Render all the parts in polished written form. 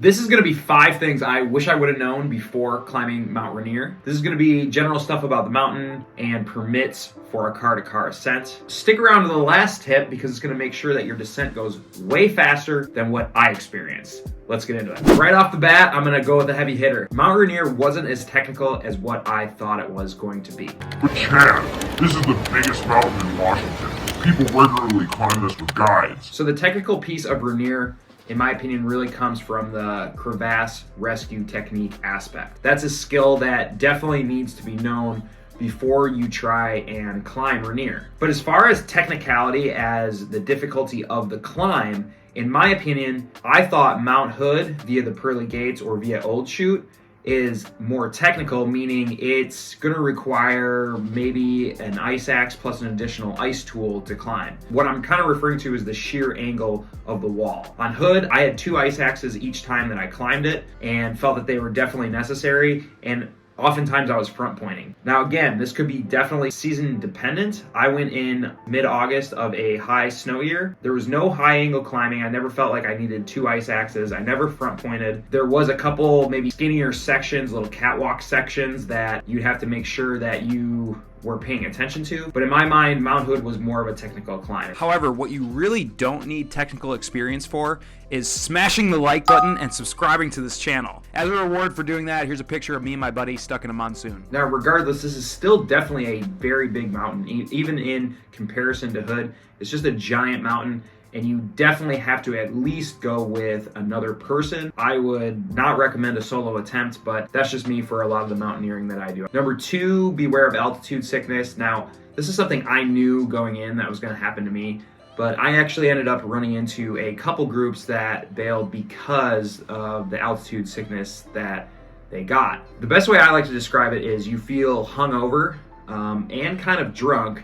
This is going to be 5 things I wish I would have known before climbing Mount Rainier. This is going to be general stuff about the mountain and permits for a car-to-car ascent. Stick around to the last tip because it's going to make sure that your descent goes way faster than what I experienced. Let's get into it. Right off the bat, I'm going to go with a heavy hitter. Mount Rainier wasn't as technical as what I thought it was going to be. But Chad, this is the biggest mountain in Washington. People regularly climb this with guides. So the technical piece of Rainier, in my opinion, really comes from the crevasse rescue technique aspect. That's a skill that definitely needs to be known before you try and climb Rainier. But as far as technicality as the difficulty of the climb, in my opinion, I thought Mount Hood via the Pearly Gates or via Old Chute is more technical, meaning it's going to require maybe an ice axe plus an additional ice tool to climb. What I'm kind of referring to is the sheer angle of the wall. On Hood, I had 2 ice axes each time that I climbed it and felt that they were definitely necessary, and oftentimes I was front pointing. Now again, this could be definitely season dependent. I went in mid-August of a high snow year. There was no high angle climbing. I never felt like I needed 2 ice axes. I never front pointed. There was a couple maybe skinnier sections, little catwalk sections that you'd have to make sure that you were paying attention to. But in my mind, Mount Hood was more of a technical climb. However, what you really don't need technical experience for is smashing the like button and subscribing to this channel. As a reward for doing that, here's a picture of me and my buddy stuck in a monsoon. Now, regardless, this is still definitely a very big mountain. Even in comparison to Hood, it's just a giant mountain, and you definitely have to at least go with another person. I would not recommend a solo attempt, but that's just me for a lot of the mountaineering that I do. Number 2, beware of altitude sickness. Now, this is something I knew going in that was going to happen to me, but I actually ended up running into a couple groups that bailed because of the altitude sickness that they got. The best way I like to describe it is you feel hungover and kind of drunk,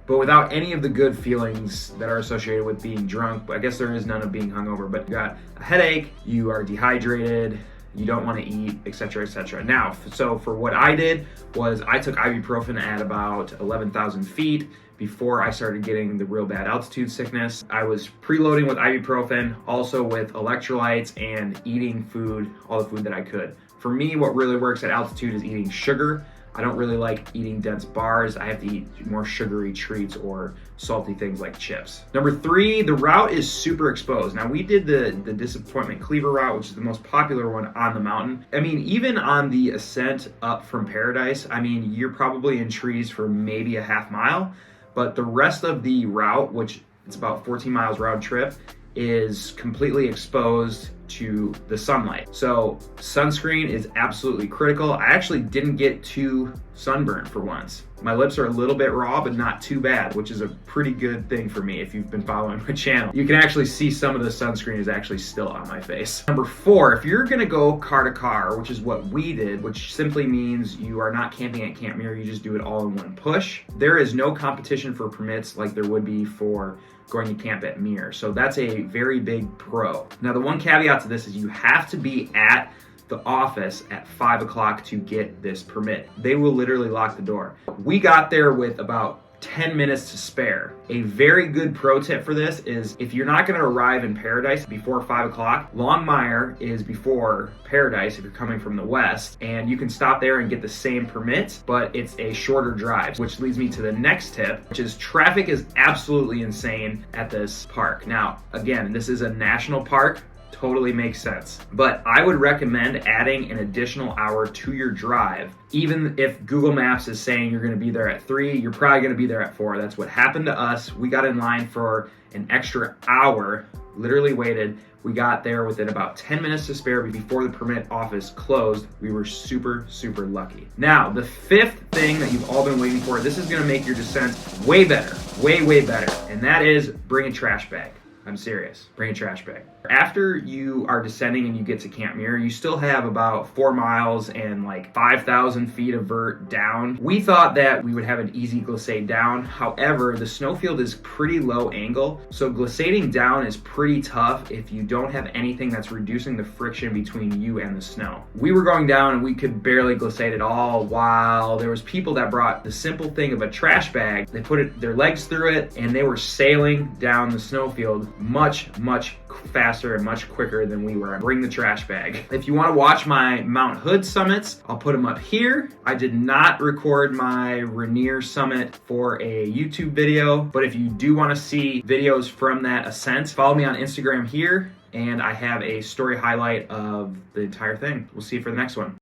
but without any of the good feelings that are associated with being drunk. But I guess there is none of being hungover, but you got a headache, you are dehydrated, you don't want to eat, etc., etc. Now, so for what I did was I took ibuprofen at about 11,000 feet before I started getting the real bad altitude sickness. I was preloading with ibuprofen, also with electrolytes and eating food, all the food that I could. For me, what really works at altitude is eating sugar. I don't really like eating dense bars. I have to eat more sugary treats or salty things like chips. Number 3, the route is super exposed. Now, we did the Disappointment Cleaver route, which is the most popular one on the mountain. I mean, even on the ascent up from Paradise, I mean, you're probably in trees for maybe a half mile, but the rest of the route, which it's about 14 miles round trip, is completely exposed to the sunlight. So sunscreen is absolutely critical. I actually didn't get too sunburned for once. My lips are a little bit raw, but not too bad, which is a pretty good thing for me if you've been following my channel. You can actually see some of the sunscreen is actually still on my face. Number 4, if you're gonna go car to car, which is what we did, which simply means you are not camping at Camp Muir, you just do it all in one push. There is no competition for permits like there would be for going to camp at Muir. So that's a very big pro. Now, the one caveat to this is you have to be at the office at 5 o'clock to get this permit. They will literally lock the door. We got there with about 10 minutes to spare. A very good pro tip for this is if you're not gonna arrive in Paradise before 5 o'clock, Longmire is before Paradise if you're coming from the west, and you can stop there and get the same permit, but it's a shorter drive, which leads me to the next tip, which is traffic is absolutely insane at this park. Now, again, this is a national park, totally makes sense. But I would recommend adding an additional hour to your drive. Even if Google Maps is saying you're gonna be there at 3, you're probably gonna be there at 4. That's what happened to us. We got in line for an extra hour, literally waited. We got there within about 10 minutes to spare before the permit office closed. We were super, super lucky. Now, the 5th thing that you've all been waiting for, this is gonna make your descent way better, way, way better. And that is bring a trash bag. I'm serious. Bring a trash bag. After you are descending and you get to Camp Muir, you still have about 4 miles and like 5,000 feet of vert down. We thought that we would have an easy glissade down. However, the snowfield is pretty low angle, so glissading down is pretty tough if you don't have anything that's reducing the friction between you and the snow. We were going down and we could barely glissade at all, while there was people that brought the simple thing of a trash bag. They put their legs through it and they were sailing down the snowfield much, much faster and much quicker than we were. Bring the trash bag. If you want to watch my Mount Hood summits, I'll put them up here. I did not record my Rainier summit for a YouTube video, but if you do want to see videos from that ascent, follow me on Instagram here, and I have a story highlight of the entire thing. We'll see you for the next one.